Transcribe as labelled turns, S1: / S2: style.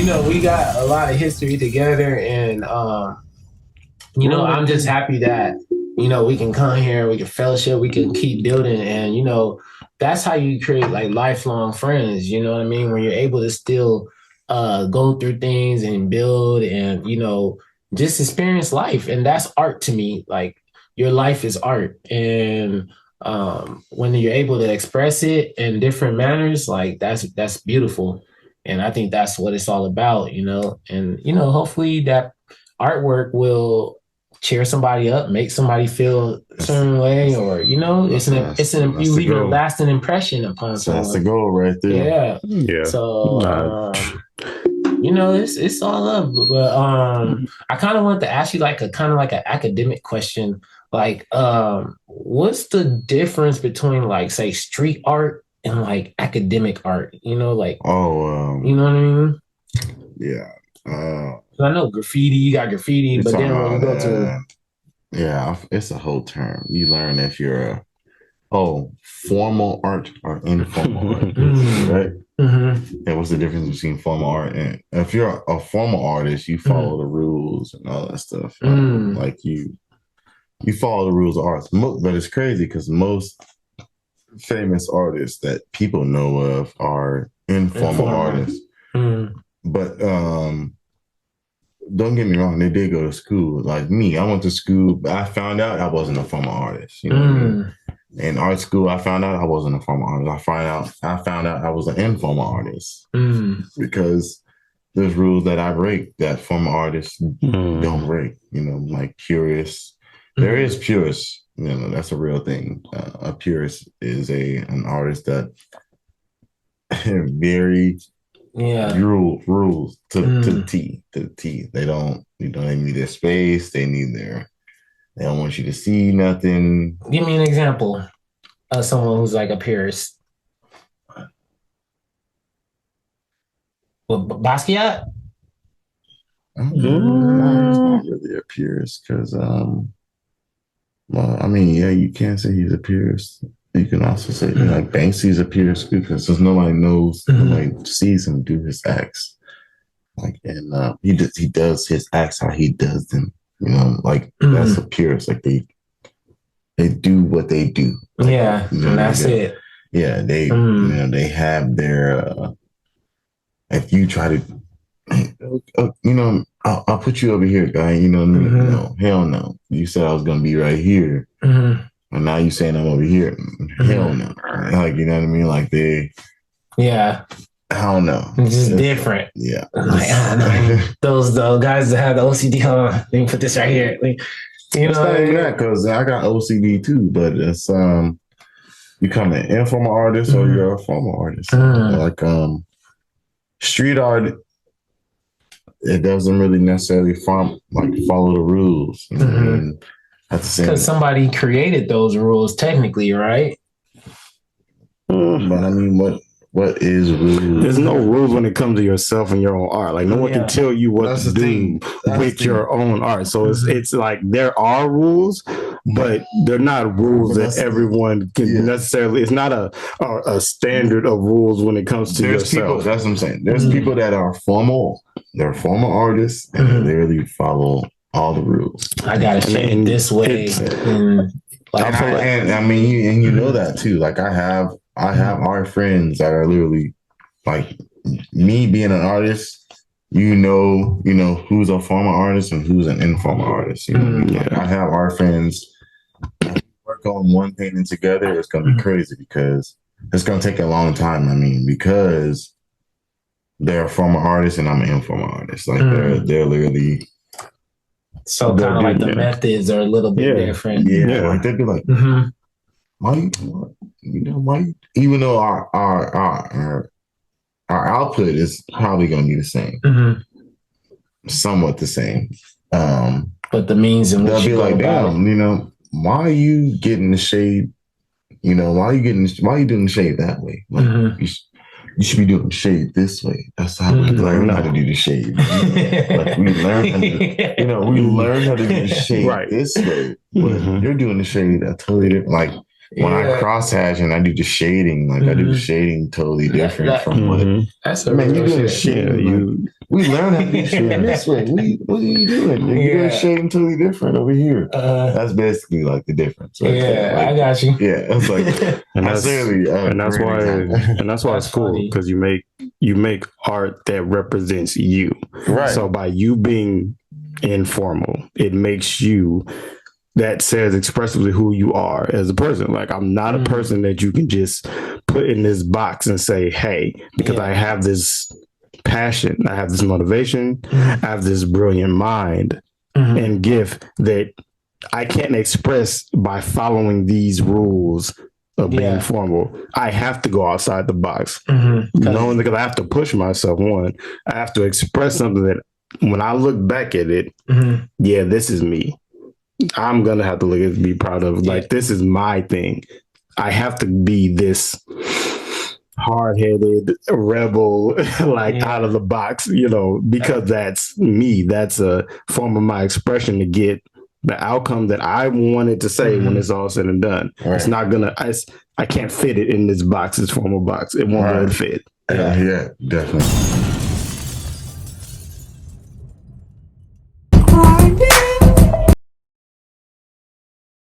S1: we got a lot of history together, and I'm just happy that we can come here, we can fellowship, we can keep building, and that's how you create like lifelong friends. You know what I mean? When you're able to still go through things and build, and just experience life, and that's art to me. Like your life is art, and when you're able to express it in different manners, like that's beautiful. And I think that's what it's all about, and hopefully that artwork will cheer somebody up, make somebody feel a certain way, or you leave a lasting impression upon someone.
S2: That's the goal right there.
S1: Yeah. So it's all love. But I kind of want to ask you like an academic question. Like, what's the difference between like say street art and like academic art? You know what I mean?
S2: Yeah.
S1: I know graffiti, you got graffiti, but then when you go to
S2: it's a whole term. You learn if you're formal art or informal art, right?
S1: Mm-hmm.
S2: And what's the difference between formal art and if you're a formal artist, you follow the rules and all that stuff. Like you follow the rules of art, but it's crazy because most famous artists that people know of are informal artists. But don't get me wrong, they did go to school. Like me, I went to school, but I found out I wasn't a formal artist. You know what I mean? In art school, I found out I wasn't a formal artist. I found out I was an informal artist because there's rules that I break that formal artists don't break. Like purists. There is purists. That's a real thing. A purist is an artist that very rules to the T. They don't. They need their space. They don't want you to see nothing.
S1: Give me an example of someone who's like a purist. Well, Basquiat?
S2: He's not really a purist because, you can't say he's a purist. You can also say like Banksy's a purist because nobody knows, nobody sees him do his acts. Like, and he does his acts how he does them. That's a purist. Like they do what they do. Like,
S1: and that's it.
S2: Yeah, they they have their. If you try to, I'll put you over here, guy. No, hell no. You said I was gonna be right here, and now you saying I'm over here. Hell no. Like you know what I mean? Like they.
S1: Yeah.
S2: I don't know.
S1: It's just different.
S2: Yeah.
S1: Like, those guys that have the OCD, let me put this right here. Like,
S2: it's not even that because I got OCD too, but it's you become an informal artist or you're a formal artist. Like street art, it doesn't really necessarily follow the rules.
S1: Because somebody created those rules technically, right?
S2: But I mean, what is rules?
S3: There's no rules when it comes to yourself and your own art. Like no one can tell you what to do with your own art. So it's like there are rules, but they're not rules that everyone can necessarily. It's not a standard of rules when it comes to yourself.
S2: People, that's what I'm saying. There's people that are formal. They're formal artists and they literally follow all the rules.
S1: I gotta shave this way.
S2: And you know that too. Like I have art friends that are literally like me being an artist, who's a formal artist and who's an informal artist. Like I have art friends work on one painting together. It's gonna be crazy because it's gonna take a long time. Because they're a formal artist and I'm an informal artist. Like they're literally
S1: so kind of like the methods are a little bit different.
S2: Yeah, like they'd be like, why even though our output is probably going to be the same, somewhat the same.
S1: But the means in which
S2: they'll be like, damn, why are you getting the shade? Why are you doing the shade that way? Like, you should be doing the shade this way. That's how we learn how to do the shade. Like we learn how to, we learn how to do the shade this way. But you're doing the shade a totally different. Like when I crosshatch and I do the shading, like I do the shading totally different from what.
S1: That's a
S2: Man, you doing
S1: shit.
S2: shading? We learn how to do shading this way. What are you doing? You're doing shading totally different over here. That's basically like the difference. Right there. Like,
S1: I got you.
S2: Yeah, it's like
S3: and that's why it's cool because you make art that represents you.
S2: Right.
S3: So by you being informal, it makes you. That says expressively who you are as a person. Like, I'm not a person that you can just put in this box and say, hey, because I have this passion, I have this motivation, I have this brilliant mind and gift that I can't express by following these rules of being formal. I have to go outside the box. Knowing because I have to push myself. One, I have to express something that when I look back at it, this is me. I'm going to have to look at be proud of. Like, this is my thing. I have to be this hard-headed rebel, out of the box, because that's me. That's a form of my expression to get the outcome that I wanted to say when it's all said and done. Right. It's not going to, I can't fit it in this box, this formal box. It won't be able to fit.
S2: Yeah, definitely.